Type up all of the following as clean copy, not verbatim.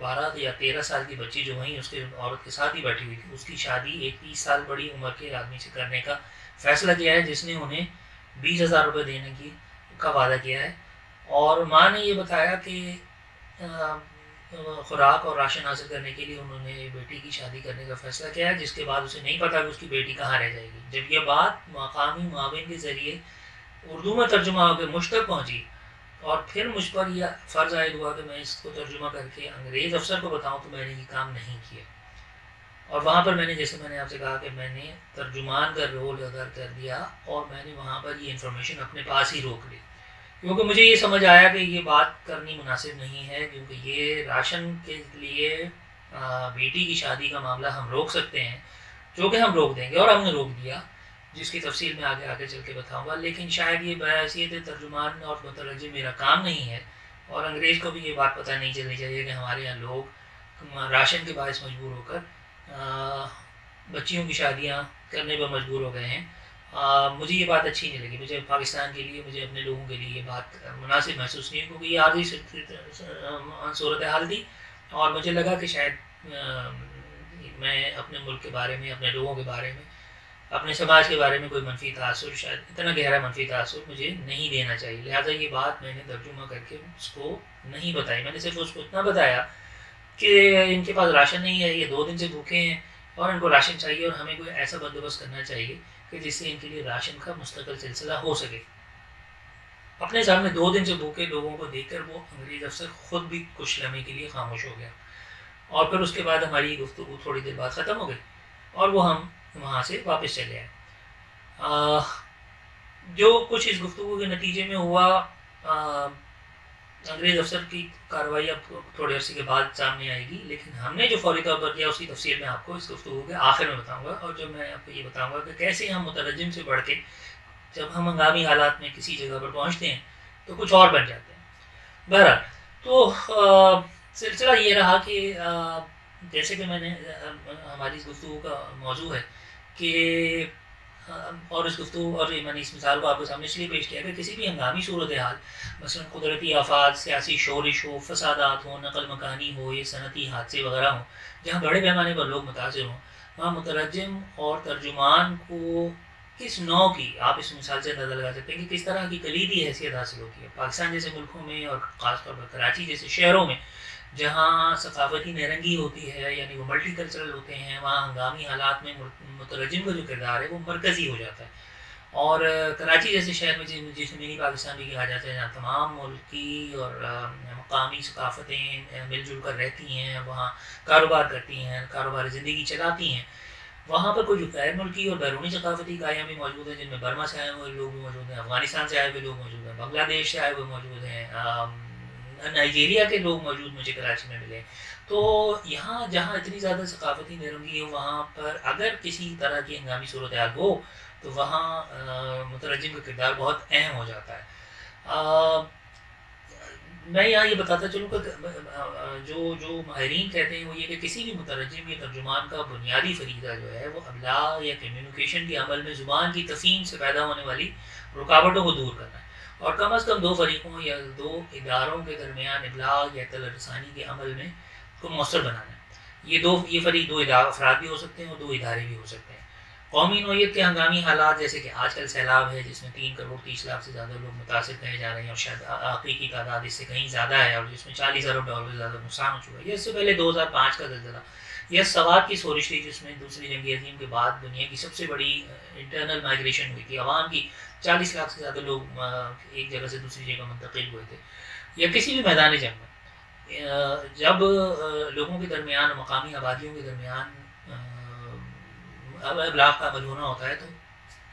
12 یا 13 سال کی بچی جو وہیں اس کے عورت کے ساتھ ہی بیٹھی ہوئی تھی، اس کی شادی ایک 30 سال بڑی عمر کے آدمی سے کرنے کا فیصلہ کیا ہے، جس نے انہیں 20,000 روپے دینے کا وعدہ کیا ہے، اور ماں نے یہ بتایا کہ خوراک اور راشن حاصل کرنے کے لیے انہوں نے بیٹی کی شادی کرنے کا فیصلہ کیا ہے، جس کے بعد اسے نہیں پتا کہ اس کی بیٹی کہاں رہ جائے گی۔ جب یہ بات مقامی معاون کے ذریعے اردو میں ترجمہ ہو کے مجھ تک پہنچی، اور پھر مجھ پر یہ فرض عائد ہوا کہ میں اس کو ترجمہ کر کے انگریز افسر کو بتاؤں، تو میں نے یہ کام نہیں کیا، اور وہاں پر میں نے، جیسے میں نے آپ سے کہا کہ میں نے ترجمان کا رول ادا کر دیا، اور میں نے وہاں پر یہ انفارمیشن اپنے پاس ہی روک لی، کیونکہ مجھے یہ سمجھ آیا کہ یہ بات کرنی مناسب نہیں ہے، کیونکہ یہ راشن کے لیے بیٹی کی شادی کا معاملہ ہم روک سکتے ہیں، جو کہ ہم روک دیں گے، اور ہم نے روک دیا، جس کی تفصیل میں آگے چل کے بتاؤں گا۔ لیکن شاید یہ بحیثیت ترجمان اور مترجم میرا کام نہیں ہے، اور انگریز کو بھی یہ بات پتہ نہیں چلنی چاہیے کہ ہمارے یہاں لوگ راشن کے باعث مجبور ہو کر بچیوں کی شادیاں کرنے پر مجبور ہو گئے ہیں۔ مجھے یہ بات اچھی نہیں لگی، مجھے پاکستان کے لیے، مجھے اپنے لوگوں کے لیے یہ بات مناسب محسوس نہیں، کیونکہ یہ عارضی صورتحال تھی، اور مجھے لگا کہ شاید میں اپنے ملک کے بارے میں، اپنے لوگوں کے بارے میں، اپنے سماج کے بارے میں کوئی منفی تاثر، شاید اتنا گہرا منفی تاثر مجھے نہیں دینا چاہیے، لہٰذا یہ بات میں نے ترجمہ کر کے اس کو نہیں بتائی۔ میں نے صرف اس کو اتنا بتایا کہ ان کے پاس راشن نہیں ہے، یہ 2 دن سے بھوکے ہیں، اور ان کو راشن چاہیے، اور ہمیں کوئی ایسا بندوبست کرنا چاہیے کہ جس سے ان کے لیے راشن کا مستقل سلسلہ ہو سکے۔ اپنے سامنے 2 دن سے بھوکے لوگوں کو دیکھ کر وہ انگریز افسر خود بھی کچھ لمحے کے لیے خاموش ہو گیا، اور پھر اس کے بعد ہماری گفتگو تھوڑی دیر بعد ختم ہو گئی، اور وہ ہم وہاں سے واپس چلے آئے۔ جو کچھ اس گفتگو کے نتیجے میں ہوا، انگریز افسر کی کارروائی اب تھوڑے عرصے کے بعد سامنے آئے گی، لیکن ہم نے جو فوری طور پر کیا اس کی تفصیل میں آپ کو اس گفتگو کے آخر میں بتاؤں گا، اور جو میں آپ کو یہ بتاؤں گا کہ کیسے ہم مترجم سے بڑھ کے جب ہم ہنگامی حالات میں کسی جگہ پر پہنچتے ہیں تو کچھ اور بن جاتے ہیں۔ بہرحال تو سلسلہ یہ رہا کہ جیسے کہ میں نے، ہماری اس گفتگو کا موضوع ہے کہ، اور اس گفتگو اور میں نے اس مثال کو آپ کے سامنے اس لیے پیش کیا کہ کسی بھی ہنگامی صورتحال، مثلا قدرتی آفات، سیاسی شورش ہو، فسادات ہوں، نقل مکانی ہو، یا صنعتی حادثے وغیرہ ہوں، جہاں بڑے پیمانے پر لوگ متاثر ہوں، وہاں مترجم اور ترجمان کو کس نوع کی، آپ اس مثال سے اندازہ لگا سکتے ہیں کہ کس طرح کی کلیدی حیثیت حاصل ہوتی ہے۔ پاکستان جیسے ملکوں میں، اور خاص طور پر کراچی جیسے شہروں میں، جہاں ثقافتی نیرنگی ہوتی ہے، یعنی وہ ملٹی کلچرل ہوتے ہیں، وہاں ہنگامی حالات میں مترجم کا جو کردار ہے وہ مرکزی ہو جاتا ہے، اور کراچی جیسے شہر میں جسے منی پاکستان بھی کہا جاتا ہے، جہاں تمام ملکی اور مقامی ثقافتیں مل جل کر رہتی ہیں، وہاں کاروبار کرتی ہیں، کاروبار زندگی چلاتی ہیں، وہاں پر کچھ غیر ملکی اور بیرونی ثقافتی اکائیاں بھی موجود ہیں، جن میں برما سے آئے ہوئے لوگ بھی موجود ہیں، افغانستان سے آئے ہوئے لوگ موجود ہیں، بنگلہ دیش سے آئے ہوئے موجود ہیں، نائجیریا کے لوگ موجود مجھے کراچی میں ملے۔ تو یہاں جہاں اتنی زیادہ ثقافتی نیرنگی ہو، وہاں پر اگر کسی طرح کی ہنگامی صورتحال ہو تو وہاں مترجم کا کردار بہت اہم ہو جاتا ہے۔ میں یہاں یہ بتاتا چلوں کہ جو ماہرین کہتے ہیں وہ یہ کہ کسی بھی مترجم یا ترجمان کا بنیادی فریضہ جو ہے وہ ابلاغ یا کمیونیکیشن کے عمل میں زبان کی تفہیم سے پیدا ہونے والی رکاوٹوں کو دور کرنا ہے، اور کم از کم 2 فریقوں یا 2 اداروں کے درمیان ابلاغ یا اطلاع رسانی کے عمل میں کو مؤثر بنانا ہے۔ یہ فریق 2 افراد بھی ہو سکتے ہیں، اور 2 ادارے بھی ہو سکتے ہیں۔ قومی نوعیت کے ہنگامی حالات، جیسے کہ آج کل سیلاب ہے جس میں 3 کروڑ 30 لاکھ سے زیادہ لوگ متاثر کہے جا رہے ہیں، اور شاید حقیقی تعداد اس سے کہیں زیادہ ہے، اور جس میں $40 ارب سے زیادہ نقصان ہو چکا ہے، یا اس سے پہلے 2005 کا زلزلہ، یا سوات کی شورش تھی جس میں دوسری جنگ عظیم کے بعد دنیا کی سب سے بڑی انٹرنل مائیگریشن ہوئی تھی، عوام کی 40 لاکھ سے زیادہ لوگ ایک جگہ سے دوسری جگہ منتقل ہوئے تھے، یا کسی بھی میدان جنگ میں جب لوگوں کے درمیان، مقامی آبادیوں کے درمیان ابلاغ کا عمل ہونا ہوتا ہے، تو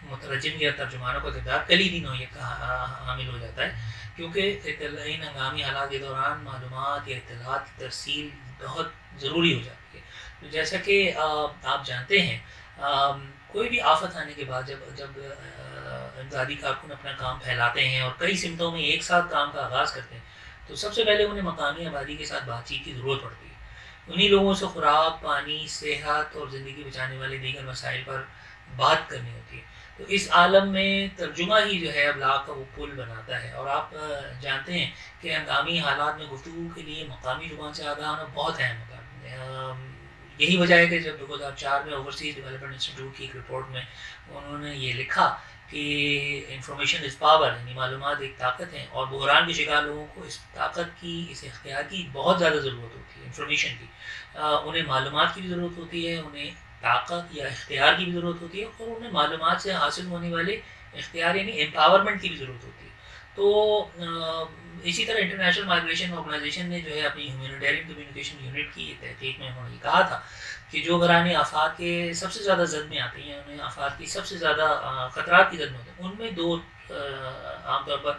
مترجم یا ترجمانوں کا کردار کلیدی نوعیت کا حامل ہو جاتا ہے، کیونکہ ان ہنگامی حالات کے دوران معلومات یا اطلاعات کی ترسیل بہت ضروری ہو جاتی ہے۔ تو جیسا کہ آپ جانتے ہیں، کوئی بھی آفت آنے کے بعد جب امدادی کارکن اپنا کام پھیلاتے ہیں اور کئی سمتوں میں ایک ساتھ کام کا آغاز کرتے ہیں، تو سب سے پہلے انہیں مقامی آبادی کے ساتھ بات چیت کی ضرورت پڑتی ہے، انہی لوگوں سے خوراک، پانی، صحت اور زندگی بچانے والے دیگر مسائل پر بات کرنی ہوتی ہے. تو اس عالم میں ترجمہ ہی جو ہے ابلاغ کا وہ پل بناتا ہے. اور آپ جانتے ہیں کہ ہنگامی حالات میں گفتگو کے لیے مقامی زبان سے آگاہ ہونا بہت اہم ہوتا ہے. یہی وجہ ہے کہ جب 2004 میں اوورسیز ڈیولپمنٹ انسٹیٹیوٹ کی ایک رپورٹ میں انہوں نے یہ لکھا کہ انفارمیشن از پاور، یعنی معلومات ایک طاقت ہے، اور بحران کے شکار لوگوں کو اس طاقت کی، اس اختیار کی بہت زیادہ ضرورت ہوتی ہے، انفارمیشن کی. انہیں معلومات کی بھی ضرورت ہوتی ہے، انہیں طاقت یا اختیار کی بھی ضرورت ہوتی ہے، اور انہیں معلومات سے حاصل ہونے والے اختیار یعنی امپاورمنٹ کی بھی ضرورت ہوتی ہے. تو اسی طرح انٹرنیشنل مائگریشن آرگنائزیشن نے جو ہے اپنی ہیومینیٹیرین کمیونیکیشن یونٹ کی تحقیق میں انہوں نے کہا تھا کہ جو گھرانے آفات کے سب سے زیادہ زد میں آتی ہیں، انہیں آفات کی سب سے زیادہ خطرات کی زد میں ہوتے ہیں، ان میں دو عام طور پر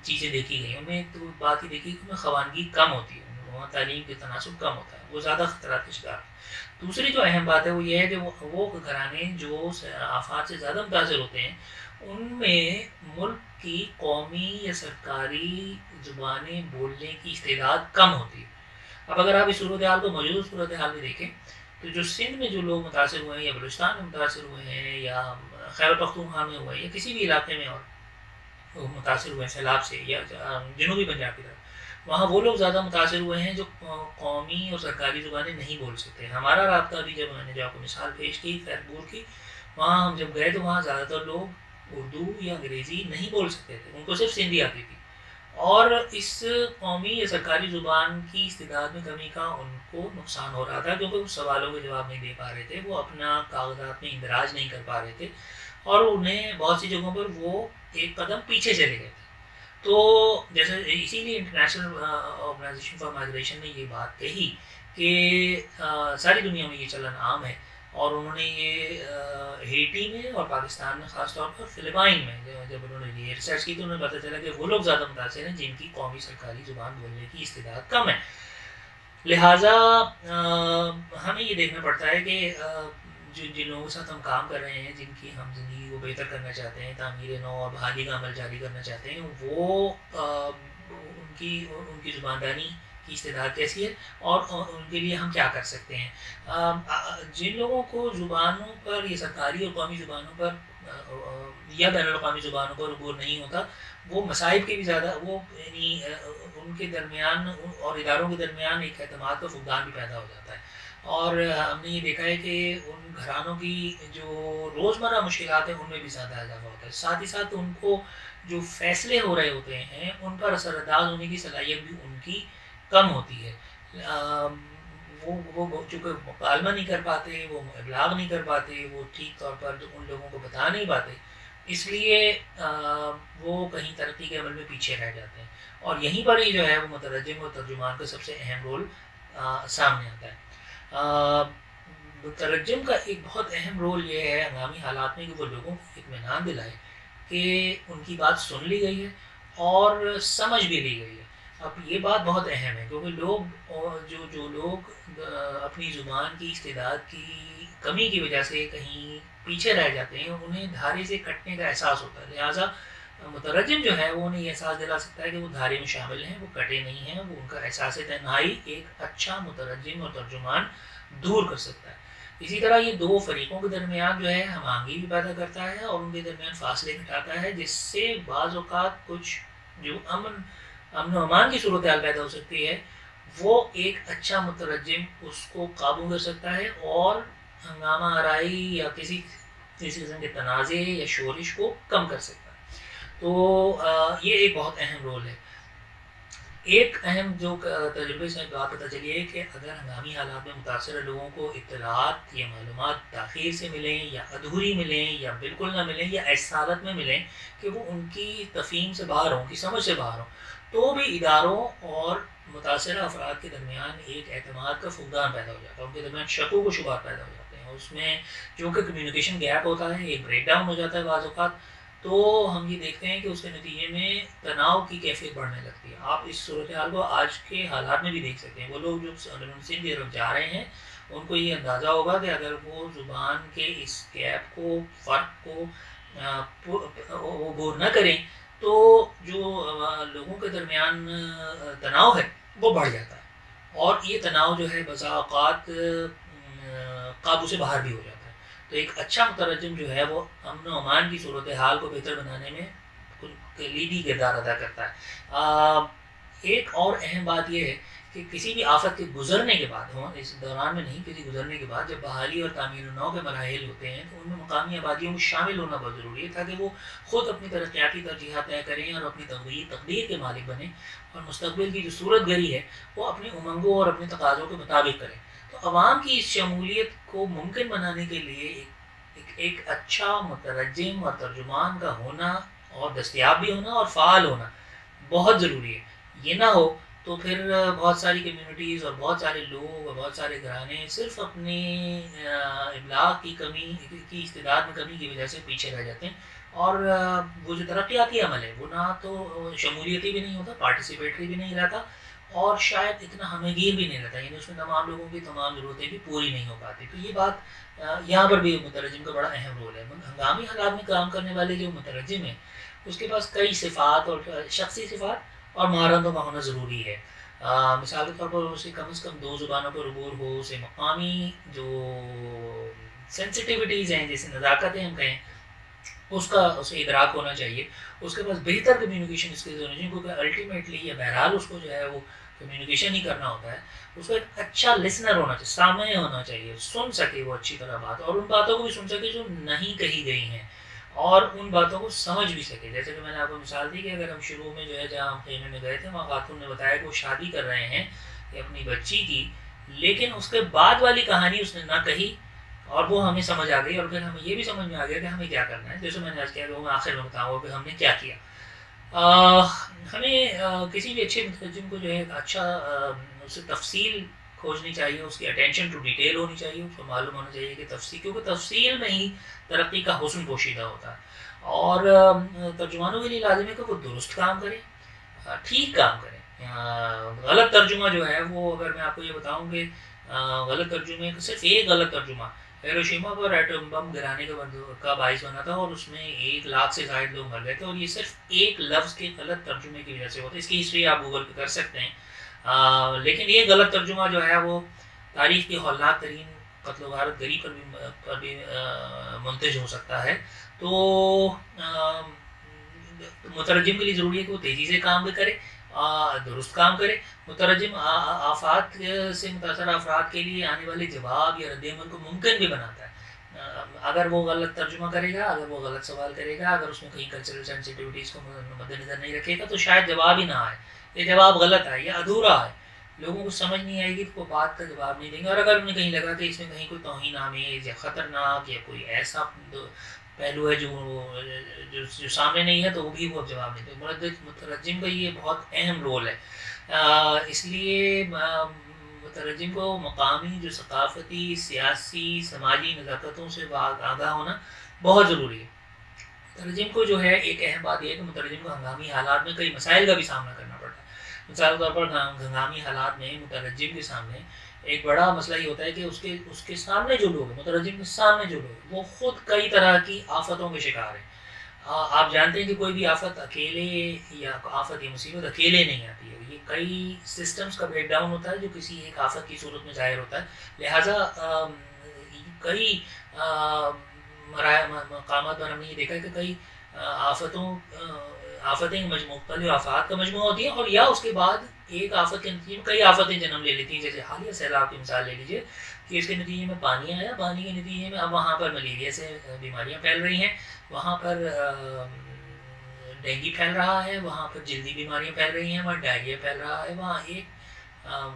چیزیں دیکھی گئی. ان میں ایک تو بات یہ دیکھی کہ ان میں خواندگی کم ہوتی ہے، وہاں تعلیم کے تناسب کم ہوتا ہے، وہ زیادہ خطرات کے شکار ہیں. دوسری جو اہم بات ہے وہ یہ ہے کہ وہ گھرانے جو آفات سے زیادہ متاثر ہوتے ہیں ان میں ملک کی قومی یا سرکاری زبانیں بولنے کی استعداد کم ہوتی ہے. اب اگر آپ اس صورتحال کو موجودہ صورتحال میں دیکھیں تو جو سندھ میں جو لوگ متاثر ہوئے ہیں یا بلوچستان میں متاثر ہوئے ہیں یا خیبر پختونخوا میں ہوئے ہیں یا کسی بھی علاقے میں اور متاثر ہوئے ہیں سیلاب سے یا جنوبی پنجاب کی طرف، وہاں وہ لوگ زیادہ متاثر ہوئے ہیں جو قومی اور سرکاری زبانیں نہیں بول سکتے. ہمارا رابطہ بھی جب میں نے جو آپ کو مثال پیش کی خیرپور کی، وہاں ہم جب گئے تو وہاں زیادہ تر لوگ اردو یا انگریزی نہیں بول سکتے تھے، ان کو صرف سندھی آتی تھی، اور اس قومی یا سرکاری زبان کی استعداد میں کمی کا ان کو نقصان ہو رہا تھا کیونکہ وہ سوالوں کے جواب نہیں دے پا رہے تھے، وہ اپنا کاغذات میں اندراج نہیں کر پا رہے تھے، اور انہیں بہت سی جگہوں پر وہ ایک قدم پیچھے چلے گئے تھے. تو جیسے اسی لیے انٹرنیشنل آرگنائزیشن فار مائگریشن نے یہ بات کہی کہ ساری دنیا میں یہ چلن عام ہے، اور انہوں نے یہ ہیٹی میں اور پاکستان میں خاص طور پر فلپائن میں جب انہوں نے یہ ریسرچ کی تو انہیں پتہ چلا کہ وہ لوگ زیادہ متاثر ہیں جن کی قومی سرکاری زبان بولنے کی استعداد کم ہے. لہٰذا ہمیں یہ دیکھنا پڑتا ہے کہ جن لوگوں کے ساتھ ہم کام کر رہے ہیں، جن کی ہم زندگی کو بہتر کرنا چاہتے ہیں، تعمیر نو اور بحالی کا عمل جاری کرنا چاہتے ہیں، وہ ان کی زباندانی کی استعداد کیسی ہے اور ان کے لیے ہم کیا کر سکتے ہیں. جن لوگوں کو زبانوں پر یا سرکاری اور قومی زبانوں پر یا بین الاقوامی زبانوں پر عبور نہیں ہوتا، وہ مصائب کے بھی زیادہ وہ یعنی ان کے درمیان اور اداروں کے درمیان ایک اعتماد کا فقدان بھی پیدا ہو جاتا ہے. اور ہم نے یہ دیکھا ہے کہ ان گھرانوں کی جو روزمرہ مشکلات ہیں ان میں بھی زیادہ اضافہ ہوتا ہے. ساتھ ہی ساتھ ان کو جو فیصلے ہو رہے ہوتے ہیں ان پر اثر انداز ہونے کی صلاحیت بھی ان کی کم ہوتی ہے. وہ چونکہ مکالمہ نہیں کر پاتے، وہ ابلاغ نہیں کر پاتے، وہ ٹھیک طور پر ان لوگوں کو بتا نہیں پاتے، اس لیے وہ کہیں ترقی کے عمل میں پیچھے رہ جاتے ہیں. اور یہیں پر ہی جو ہے وہ مترجم اور ترجمان کا سب سے اہم رول سامنے آتا ہے. مترجم کا ایک بہت اہم رول یہ ہے ہنگامی حالات میں کہ وہ لوگوں کو اطمینان دلائے کہ ان کی بات سن لی گئی ہے اور سمجھ بھی لی گئی ہے. اب یہ بات بہت اہم ہے کیونکہ لوگ جو لوگ اپنی زبان کی استعداد کی کمی کی وجہ سے کہیں پیچھے رہ جاتے ہیں، انہیں دھارے سے کٹنے کا احساس ہوتا ہے. لہٰذا مترجم جو ہے وہ انہیں یہ احساس دلا سکتا ہے کہ وہ دھارے میں شامل ہیں، وہ کٹے نہیں ہیں، وہ ان کا احساس تنہائی ایک اچھا مترجم اور ترجمان دور کر سکتا ہے. اسی طرح یہ دو فریقوں کے درمیان جو ہے ہم آہنگی بھی پیدا کرتا ہے اور ان کے درمیان فاصلے گھٹاتا ہے، جس سے بعض اوقات کچھ جو امن و امان کی صورتحال پیدا ہو سکتی ہے وہ ایک اچھا مترجم اس کو قابو کر سکتا ہے اور ہنگامہ آرائی یا کسی قسم کے تنازع یا شورش کو کم کر سکتا ہے. تو یہ ایک بہت اہم رول ہے. ایک اہم جو تجربے سے بات پتہ چلی ہے کہ اگر ہنگامی حالات میں متاثرہ لوگوں کو اطلاعات یا معلومات تاخیر سے ملیں یا ادھوری ملیں یا بالکل نہ ملیں یا ایسی حالت میں ملیں کہ وہ ان کی تفہیم سے باہر ہوں، ان کی سمجھ سے باہر ہوں، تو بھی اداروں اور متاثرہ افراد کے درمیان ایک اعتماد کا فقدان پیدا ہو جاتا ہے، ان کے درمیان شکوک و شبہات پیدا ہو جاتے ہیں. اس میں چونکہ کمیونیکیشن گیپ ہوتا ہے، ایک بریک ڈاؤن ہو جاتا ہے بعض اوقات، تو ہم یہ دیکھتے ہیں کہ اس کے نتیجے میں تناؤ کی کیفیت بڑھنے لگتی ہے. آپ اس صورتحال کو آج کے حالات میں بھی دیکھ سکتے ہیں. وہ لوگ جو سندھ کی طرف جا رہے ہیں ان کو یہ اندازہ ہوگا کہ اگر وہ زبان کے اس گیپ کو، فرق کو وہ عبور نہ کریں تو جو لوگوں کے درمیان تناؤ ہے وہ بڑھ جاتا ہے اور یہ تناؤ جو ہے بسا اوقات قابو سے باہر بھی ہو جاتا ہے. تو ایک اچھا مترجم جو ہے وہ امن و امان کی صورتحال کو بہتر بنانے میں کلیدی کردار ادا کرتا ہے. ایک اور اہم بات یہ ہے کہ کسی بھی آفت کے گزرنے کے بعد اس دوران میں نہیں، کسی گزرنے کے بعد جب بحالی اور تعمیر نو کے مراحل ہوتے ہیں تو ان میں مقامی آبادیوں میں شامل ہونا بہت ضروری ہے تاکہ وہ خود اپنی ترقیاتی ترجیحات طے کریں اور اپنی تقدیر کے مالک بنیں اور مستقبل کی جو صورت گری ہے وہ اپنی امنگوں اور اپنے تقاضوں کے مطابق کریں. تو عوام کی اس شمولیت کو ممکن بنانے کے لیے ایک اچھا مترجم اور ترجمان کا ہونا اور دستیاب بھی ہونا اور فعال ہونا بہت ضروری ہے. یہ نہ ہو تو پھر بہت ساری کمیونٹیز اور بہت سارے لوگ اور بہت سارے گھرانے صرف اپنی ابلاغ کی کمی کی استعداد میں کمی کی وجہ سے پیچھے رہ جاتے ہیں اور وہ جو ترقیاتی عمل ہے وہ نہ تو شمولیتی بھی نہیں ہوتا، پارٹیسپیٹری بھی نہیں رہتا اور شاید اتنا ہمہ گیر بھی نہیں رہتا، یعنی اس میں تمام لوگوں کی تمام ضرورتیں بھی پوری نہیں ہو پاتی. تو یہ بات یہاں پر بھی مترجم کا بڑا اہم رول ہے. ہنگامی حالات میں کام کرنے والے جو مترجم ہیں اس کے پاس کئی صفات اور شخصی صفات اور مہارتوں کا ہونا ضروری ہے. مثال کے طور پر اسے کم از کم 2 زبانوں پر عبور ہو، اسے مقامی جو سینسٹیوٹیز ہیں جیسے نزاکتیں ہم کہیں اسے ادراک ہونا چاہیے. اس کے پاس بہتر کمیونیکیشن اسکلز ہونے چاہیے کیونکہ الٹیمیٹلی یا بہرحال اس کو جو ہے وہ کمیونیکیشن ہی کرنا ہوتا ہے. اس کو ایک اچھا لسنر ہونا چاہیے، سامع ہونا چاہیے، سن سکے وہ اچھی طرح بات اور ان باتوں کو بھی سن سکے جو نہیں کہی گئی ہیں اور ان باتوں کو سمجھ بھی سکے. جیسے کہ میں نے آپ کو مثال دی کہ اگر ہم شروع میں جو ہے جہاں ہم خیمے میں گئے تھے وہاں خاتون نے بتایا کہ وہ شادی کر رہے ہیں کہ اپنی بچی کی، لیکن اس کے بعد والی کہانی اس نے نہ کہی اور وہ ہمیں سمجھ آ گئی اور پھر ہمیں یہ بھی سمجھ میں آ گیا کہ ہمیں کیا کرنا ہے. جیسے میں نے آج کیا کہ میں آخر میں بتاؤں گا کہ ہم نے کیا کیا. ہمیں کسی بھی اچھے مترجم کو جو ہے اچھا اسے تفصیل کھوجنی چاہیے، اس کی اٹینشن ٹو ڈیٹیل ہونی چاہیے، اس کو معلوم ہونا چاہیے کہ تفصیل، کیونکہ تفصیل میں ہی ترقی کا حسن پوشیدہ ہوتا ہے. اور ترجمانوں کے لیے لازم ہے کہ وہ درست کام کریں، ٹھیک کام کریں. غلط ترجمہ جو ہے وہ اگر میں آپ کو یہ بتاؤں کہ غلط ترجمے صرف ایک غلط ترجمہ ہیروشیما پر ایٹم بم گرانے کا باعث بنا تھا اور اس میں 1 لاکھ سے زائد لوگ مر گئے تھے اور یہ صرف ایک لفظ کے غلط ترجمے کی وجہ سے ہوتا ہے. اس کی ہسٹری آپ گوگل پہ کر سکتے ہیں. لیکن یہ غلط ترجمہ جو ہے وہ تاریخ کی ہولناک ترین قتل و غارت گری پر بھی منتج ہو سکتا ہے. تو مترجم کے لیے ضروری ہے کہ وہ تیزی سے کام بھی کرے، درست کام کرے. مترجم آفات سے متاثرہ افراد کے لیے آنے والے جواب یا رد عمل کو ممکن بھی بناتا ہے. اگر وہ غلط ترجمہ کرے گا، اگر وہ غلط سوال کرے گا، اگر اس میں کہیں کلچرل سینسٹیوٹیز کو مد نظر نہیں رکھے گا تو شاید جواب ہی نہ آئے، یہ جواب غلط آئے یا ادھورا ہے، لوگوں کو سمجھ نہیں آئے گی تو وہ بات کا جواب نہیں دیں گے. اور اگر انہیں کہیں لگا کہ اس میں کہیں کوئی توہین آمیز یا خطرناک یا کوئی ایسا پہلو ہے جو سامنے نہیں ہے تو وہ بھی وہ جواب نہیں دیں. مترجم کا یہ بہت اہم رول ہے. اس لیے مترجم کو مقامی جو ثقافتی، سیاسی، سماجی نزاکتوں سے آگاہ ہونا بہت ضروری ہے. مترجم کو جو ہے ایک اہم بات یہ ہے کہ مترجم کو ہنگامی حالات میں کئی مسائل کا بھی سامنا کرنا پڑتا ہے. مثال کے طور پر ہنگامی حالات میں مترجم کے سامنے ایک بڑا مسئلہ یہ ہوتا ہے کہ اس کے سامنے جو لوگ ہیں، مترجم کے سامنے جو لوگ ہیں وہ خود کئی طرح کی آفتوں کے شکار ہیں. آپ جانتے ہیں کہ کوئی بھی آفت اکیلے یا آفت یا مصیبت اکیلے نہیں آتی ہے، یہ کئی سسٹمز کا بریک ڈاؤن ہوتا ہے جو کسی ایک آفت کی صورت میں ظاہر ہوتا ہے. لہٰذا کئی مقامات پر ہم نے یہ دیکھا ہے کہ کئی آفتیں مختلف آفات کا مجموعہ ہوتی ہیں اور یا اس کے بعد ایک آفت کے نتیجے میں کئی آفتیں جنم لے لیتی ہیں. جیسے حالیہ سیلاب کی مثال لے لیجیے کہ اس کے نتیجے میں پانی آیا، پانی کے نتیجے میں اب وہاں پر ملیریا سے بیماریاں پھیل رہی ہیں، وہاں پر ڈینگی پھیل رہا ہے، وہاں پر جلدی بیماریاں پھیل رہی ہیں، وہاں ڈائریا پھیل رہا ہے، وہاں ایک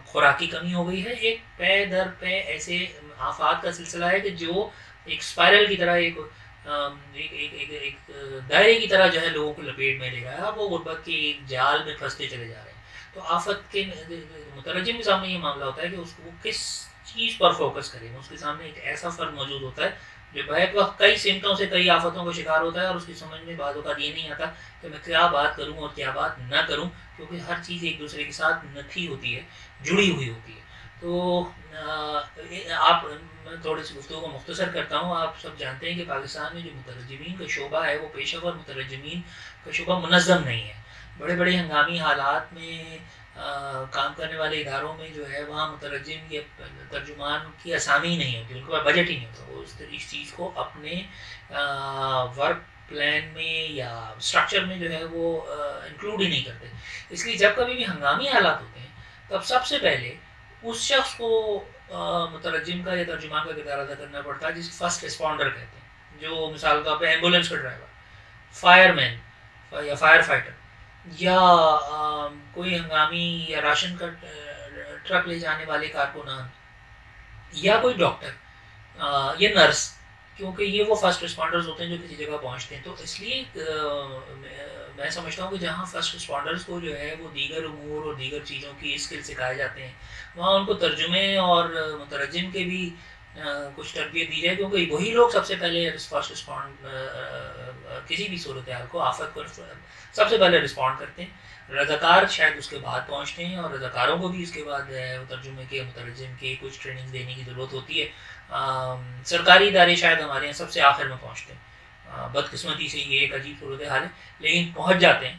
خوراک کی کمی ہو گئی ہے. ایک پے در پے ایسے آفات کا سلسلہ ہے کہ جو ایک اسپائرل کی طرح ایک دائرے کی طرح جو ہے لوگوں کو لپیٹ میں لے رہا ہے. اب وہ غربت کے ایک جال میں پھنستے چلے جا رہے ہیں. تو آفت کے مترجم کے سامنے یہ معاملہ ہوتا ہے کہ اس کو وہ کس چیز پر فوکس کرے. اس کے سامنے ایک ایسا فرد موجود ہوتا ہے جو بیک وقت کئی سمتوں سے کئی آفتوں کا شکار ہوتا ہے اور اس کی سمجھ میں بعض اوقات یہ نہیں آتا کہ میں کیا بات کروں اور کیا بات نہ کروں، کیونکہ ہر چیز ایک دوسرے کے ساتھ نتھی ہوتی ہے، جڑی ہوئی ہوتی ہے. تو آپ میں تھوڑی سی گفتگو کو مختصر کرتا ہوں. آپ سب جانتے ہیں کہ پاکستان میں جو مترجمین کا شعبہ ہے وہ پیشہ ور مترجمین کا شعبہ منظم نہیں ہے. بڑے بڑے ہنگامی حالات میں کام کرنے والے اداروں میں جو ہے وہاں مترجم یا ترجمان کی اسامی ہی نہیں ہوتی، ان کے پاس بجٹ ہی نہیں ہوتا، وہ اس چیز کو اپنے ورک پلان میں یا اسٹرکچر میں جو ہے وہ انکلوڈ ہی نہیں کرتے. اس لیے جب کبھی بھی ہنگامی حالات ہوتے ہیں تب سب سے پہلے اس شخص کو مترجم کا یا ترجمان کا کردار ادا کرنا پڑتا ہے جسے فرسٹ رسپونڈر کہتے ہیں، جو مثال کے طور پہ ایمبولینس کا ڈرائیور، فائر مین یا فائر فائٹر، یا کوئی ہنگامی یا راشن کا ٹرک لے جانے والے کارکنان، یا کوئی ڈاکٹر یا نرس، کیونکہ یہ وہ فرسٹ رسپونڈرز ہوتے ہیں جو کسی جگہ پہنچتے ہیں. تو اس لیے میں سمجھتا ہوں کہ جہاں فرسٹ رسپونڈرز کو جو ہے وہ دیگر امور اور دیگر چیزوں کی اسکل سکھائے جاتے ہیں، وہاں ان کو ترجمے اور مترجم کے بھی کچھ تربیت دی جائے، کیونکہ وہی لوگ سب سے پہلے فرسٹ رسپونڈ کسی بھی صورتحال کو، آفت کو سب سے پہلے رسپونڈ کرتے ہیں. رضاکار شاید اس کے بعد پہنچتے ہیں، اور رضاکاروں کو بھی اس کے بعد ترجمے کے مترجم کے کچھ ٹریننگ دینے کی ضرورت ہوتی ہے. سرکاری ادارے شاید ہمارے یہاں سب سے آخر میں پہنچتے ہیں، بدقسمتی سے یہ ایک عجیب صورتحال ہے، لیکن پہنچ جاتے ہیں.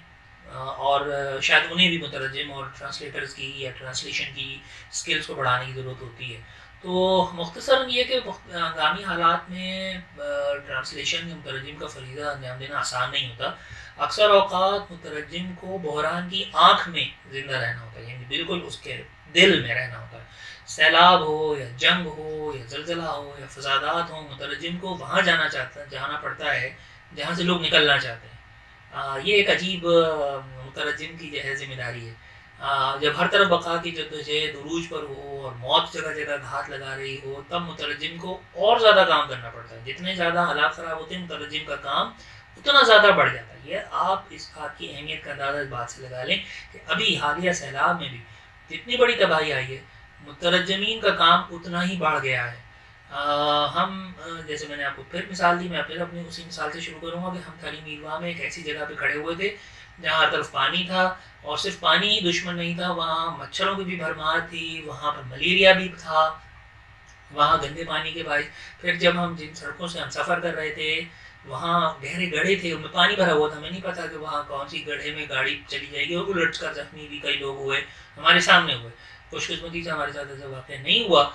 اور شاید انہیں بھی مترجم اور ٹرانسلیٹرز کی یا ٹرانسلیشن کی اسکلس کو بڑھانے کی ضرورت ہوتی ہے. تو مختصراً یہ کہ ہنگامی حالات میں ٹرانسلیشن یا مترجم کا فریضہ انجام دینا آسان نہیں ہوتا. اکثر اوقات مترجم کو بحران کی آنکھ میں زندہ رہنا ہوتا ہے، یعنی بالکل اس کے دل میں رہنا ہوتا ہے. سیلاب ہو یا جنگ ہو یا زلزلہ ہو یا فسادات ہوں، مترجم کو وہاں جانا پڑتا ہے جہاں سے لوگ نکلنا چاہتے ہیں. یہ ایک عجیب مترجم کی جو ہے ذمہ داری ہے. جب ہر طرف بقا کی جدوجہد عروج پر ہو اور موت جگہ جگہ گھات لگا رہی ہو، تب مترجم کو اور زیادہ کام کرنا پڑتا ہے. جتنے زیادہ حالات خراب ہوتے ہیں مترجم کا کام اتنا زیادہ بڑھ جاتا ہے. یہ آپ اس بات کی اہمیت کا اندازہ اس بات سے لگا لیں کہ ابھی حالیہ سیلاب میں بھی جتنی بڑی تباہی آئی ہے، مترجمین کا کام اتنا ہی بڑھ گیا ہے. ہم جیسے میں نے آپ کو پھر مثال دی، میں پھر اپنی اسی مثال سے شروع کروں گا کہ ہم تعلیمی علما میں ایک ایسی جگہ پہ کھڑے ہوئے تھے جہاں ہر طرف پانی تھا، اور صرف پانی ہی دشمن نہیں تھا، وہاں مچھروں کی بھی بھرمار تھی، وہاں پر ملیریا بھی تھا، وہاں گندے پانی کے باعث. پھر جب ہم جن سڑکوں سے ہم سفر کر رہے تھے وہاں گہرے گڑھے تھے، ان میں پانی بھرا ہوا تھا، ہمیں نہیں پتا کہ وہاں کون سی گڑھے میں گاڑی چلی جائے گی، اور الٹ کر زخمی بھی کئی لوگ ہوئے، ہمارے سامنے ہوئے. خوش قسمتی سے ہمارے ساتھ ایسا واقعہ نہیں ہوا.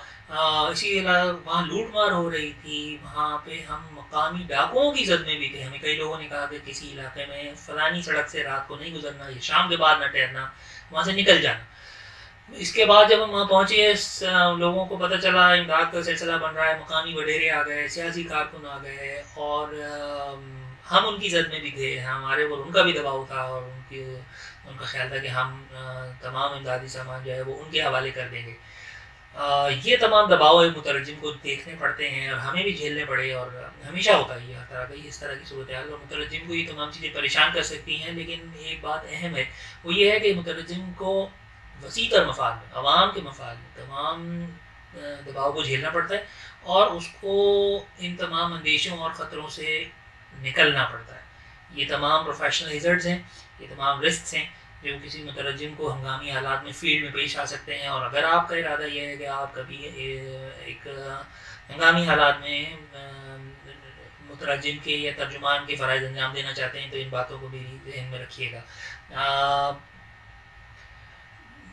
اسی علاوہ وہاں لوٹ مار ہو رہی تھی، وہاں پہ ہم مقامی ڈاکوؤں کی زد میں بھی تھے. ہمیں کئی لوگوں نے کہا کہ کسی علاقے میں فلانی سڑک سے رات کو نہیں گزرنا، یا شام کے بعد نہ ٹھہرنا، وہاں سے نکل جانا. اس کے بعد جب ہم وہاں پہنچے، لوگوں کو پتہ چلا امداد کا سلسلہ بن رہا ہے، مقامی وڈیرے آ گئے، سیاسی کارکن آ گئے، اور ہم ان کی زد میں بھی تھے، ہمارے اوپر ان کا بھی دباؤ تھا، اور ان کا خیال تھا کہ ہم تمام امدادی سامان جو ہے وہ ان کے حوالے کر دیں گے. یہ تمام دباؤ ایک مترجم کو دیکھنے پڑتے ہیں، اور ہمیں بھی جھیلنے پڑے، اور ہمیشہ ہوتا ہے یہ ہر طرح کا اس طرح کی صورتحال، اور مترجم کو یہ تمام چیزیں پریشان کر سکتی ہیں. لیکن ایک بات اہم ہے، وہ یہ ہے کہ مترجم کو وسیع تر مفاد میں، عوام کے مفاد میں تمام دباؤ کو جھیلنا پڑتا ہے، اور اس کو ان تمام اندیشوں اور خطروں سے نکلنا پڑتا ہے. یہ تمام پروفیشنل ہیزرڈز ہیں، یہ تمام رسکس ہیں جو کسی مترجم کو ہنگامی حالات میں فیلڈ میں پیش آ سکتے ہیں. اور اگر آپ کا ارادہ یہ ہے کہ آپ کبھی ایک ہنگامی حالات میں مترجم کے یا ترجمان کے فرائض انجام دینا چاہتے ہیں، تو ان باتوں کو بھی ذہن میں رکھیے گا.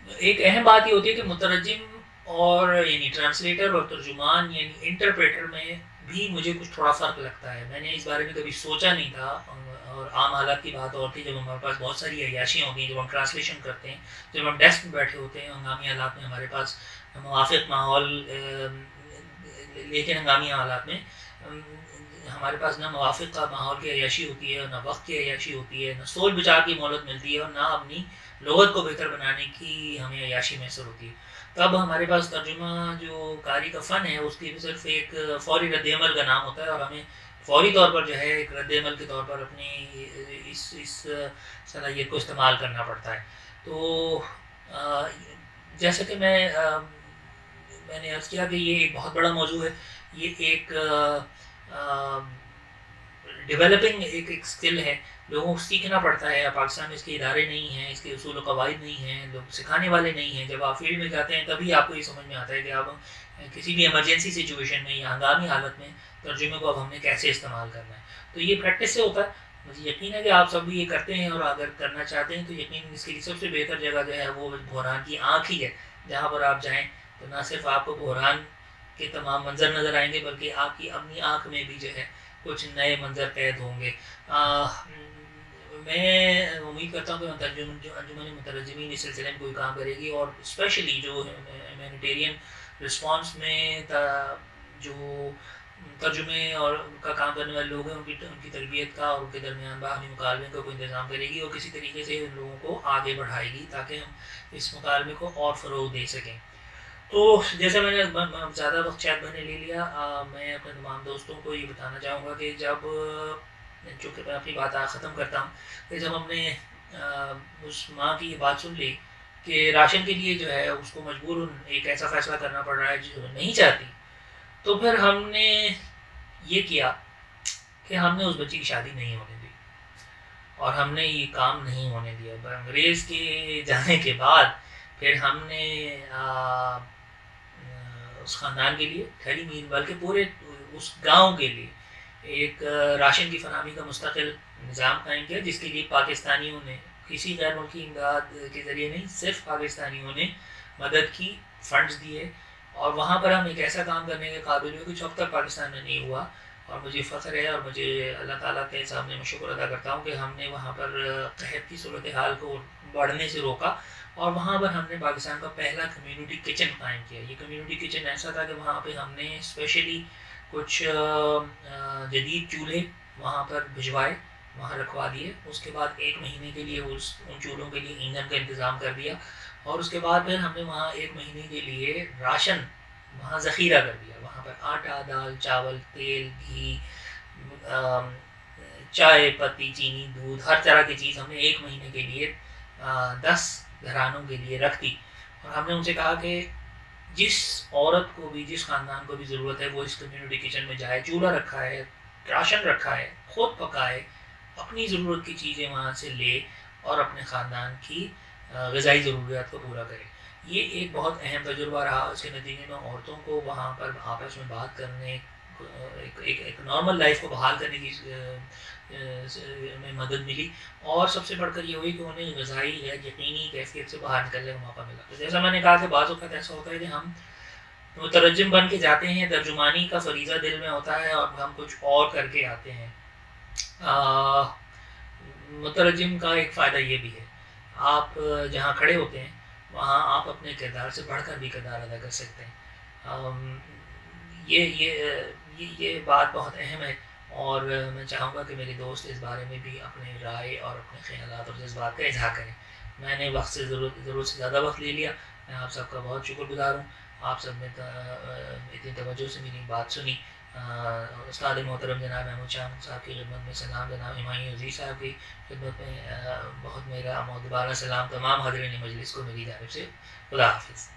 ایک اہم بات یہ ہوتی ہے کہ مترجم اور یعنی ٹرانسلیٹر اور ترجمان یعنی انٹرپریٹر میں بھی مجھے کچھ تھوڑا فرق لگتا ہے. میں نے اس بارے میں کبھی سوچا نہیں تھا، اور عام حالات کی بات اور تھی جب ہمارے پاس بہت ساری عیاشیاں ہوتی ہیں، جب ہم ٹرانسلیشن کرتے ہیں، جب ہم ڈیسک میں بیٹھے ہوتے ہیں ہنگامی حالات میں، ہمارے پاس موافق ماحول، لیکن ہنگامی حالات میں ہمارے پاس نہ موافق کا ماحول کی عیاشی ہوتی ہے، نہ وقت کی عیاشی ہوتی ہے، نہ سوچ بچار کی مہلت ملتی ہے، اور نہ اپنی لغت کو بہتر بنانے کی ہمیں عیاشی میسر ہوتی ہے. تب ہمارے پاس ترجمہ جو کاری کا فن ہے اس کی صرف ایک فوری رد عمل کا نام ہوتا ہے، اور ہمیں فوری طور پر جو ہے ایک رد عمل کے طور پر اپنی اس صلاحیت کو استعمال کرنا پڑتا ہے. تو جیسا کہ میں نے عرض کیا کہ یہ ایک بہت بڑا موضوع ہے، یہ ایک ڈیولپنگ ایک اسکل ہے، لوگوں کو سیکھنا پڑتا ہے. پاکستان میں اس کے ادارے نہیں ہیں، اس کے اصول و قواعد نہیں ہیں، لوگ سکھانے والے نہیں ہیں. جب آپ فیلڈ میں جاتے ہیں تبھی آپ کو یہ سمجھ میں آتا ہے کہ آپ کسی بھی ایمرجنسی سچویشن میں یا ہنگامی حالت میں ترجمے کو اب ہم نے کیسے استعمال کرنا ہے. تو یہ پریکٹس سے ہوتا ہے. مجھے یقین ہے کہ آپ سب بھی یہ کرتے ہیں، اور اگر کرنا چاہتے ہیں تو یقین اس کے لیے سب سے بہتر جگہ جو ہے وہ بحران کی آنکھ ہی ہے، جہاں پر آپ جائیں تو نہ صرف آپ کو بحران کے تمام منظر نظر آئیں گے، بلکہ آپ کی اپنی آنکھ میں بھی جو ہے کچھ نئے منظر قید ہوں گے۔ میں امید کرتا ہوں کہ جو انجمن مترجمین اس سلسلے میں کوئی کام کرے گی، اور اسپیشلی جو ہیومینیٹیرین رسپانس میں جو ترجمے اور ان کا کام کرنے والے لوگ ہیں، ان کی تربیت کا اور ان کے درمیان باہمی مکالمے کا کوئی انتظام کرے گی، اور کسی طریقے سے ان لوگوں کو آگے بڑھائے گی تاکہ ہم اس مکالمے کو اور فروغ دے سکیں۔ تو جیسا میں نے زیادہ وقت شاید میں نے لے لیا، میں اپنے تمام دوستوں کو یہ بتانا چاہوں گا کہ جب چونکہ میں اپنی بات ختم کرتا ہوں کہ جب ہم نے اس ماں کی یہ بات سن لی کہ راشن کے لیے جو ہے اس کو مجبور ایک ایسا فیصلہ کرنا پڑ رہا ہے جو نہیں چاہتی، تو پھر ہم نے یہ کیا کہ ہم نے اس بچی کی شادی نہیں ہونے دی، اور ہم نے یہ کام نہیں ہونے دیا۔ انگریز کے جانے کے بعد پھر ہم نے اس خاندان کے لیے کھڑی مین بلکہ پورے اس گاؤں کے لیے ایک راشن کی فراہمی کا مستقل نظام قائم کیا، جس کے لیے پاکستانیوں نے کسی غیر ملکی امداد کے ذریعے نہیں، صرف پاکستانیوں نے مدد کی، فنڈز دیے، اور وہاں پر ہم ایک ایسا کام کرنے کے قابل ہوئے کہ جو اب تک پاکستان میں نہیں ہوا۔ اور مجھے فخر ہے، اور مجھے اللہ تعالیٰ کے سامنے میں شکر ادا کرتا ہوں کہ ہم نے وہاں پر قحط کی صورتحال کو بڑھنے سے روکا، اور وہاں پر ہم نے پاکستان کا پہلا کمیونٹی کچن قائم کیا۔ یہ کمیونٹی کچن ایسا تھا کہ وہاں پہ ہم نے اسپیشلی کچھ جدید چولہے وہاں پر بھجوائے، وہاں رکھوا دیے، اس کے بعد 1 مہینے کے لیے ان چولہوں کے لیے ایندھن کا انتظام کر دیا، اور اس کے بعد پھر ہم نے وہاں 1 مہینے کے لیے راشن وہاں ذخیرہ کر دیا۔ وہاں پر آٹا، دال، چاول، تیل، گھی، چائے پتی، چینی، دودھ، ہر طرح کی چیز ہم نے 1 مہینے کے لیے 10 گھرانوں کے لیے رکھ دی، اور ہم نے ان سے کہا کہ جس عورت کو بھی، جس خاندان کو بھی ضرورت ہے وہ اس کمیونٹی کچن میں جائے، چولہا رکھا ہے، راشن رکھا ہے، خود پکائے، اپنی ضرورت کی چیزیں وہاں سے لے اور اپنے خاندان کی غذائی ضروریات کو پورا کرے۔ یہ ایک بہت اہم تجربہ رہا۔ اس کے نتیجے میں عورتوں کو وہاں پر آپس میں بات کرنے، ایک نارمل لائف کو بحال کرنے کی میں مدد ملی، اور سب سے بڑھ کر یہ ہوئی کہ انہیں غذائی غیر یقینی کیفیت سے باہر نکلنے کا موقع ملا۔ تو جیسا میں نے کہا کہ بعض اوقات ایسا ہوتا ہے کہ ہم مترجم بن کے جاتے ہیں، ترجمانی کا فریضہ دل میں ہوتا ہے، اور ہم کچھ اور کر کے آتے ہیں۔ مترجم کا ایک فائدہ یہ بھی ہے، آپ جہاں کھڑے ہوتے ہیں وہاں آپ اپنے کردار سے بڑھ کر بھی کردار ادا کر سکتے ہیں۔ یہ بات بہت اہم ہے، اور میں چاہوں گا کہ میرے دوست اس بارے میں بھی اپنے رائے اور اپنے خیالات اور جذبات کا اظہار کریں۔ میں نے وقت سے ضرورت سے زیادہ وقت لے لیا، میں آپ سب کا بہت شکر گزار ہوں۔ آپ سب نے اتنی توجہ سے میری بات سنی۔ استاد محترم جناب محمود شاہ صاحب کی خدمت میں سلام، جناب ہمایوں عزیز صاحب کی خدمت میں بہت میرا مودبانہ سلام، تمام حاضرین مجلس کو میری جانب سے خدا حافظ۔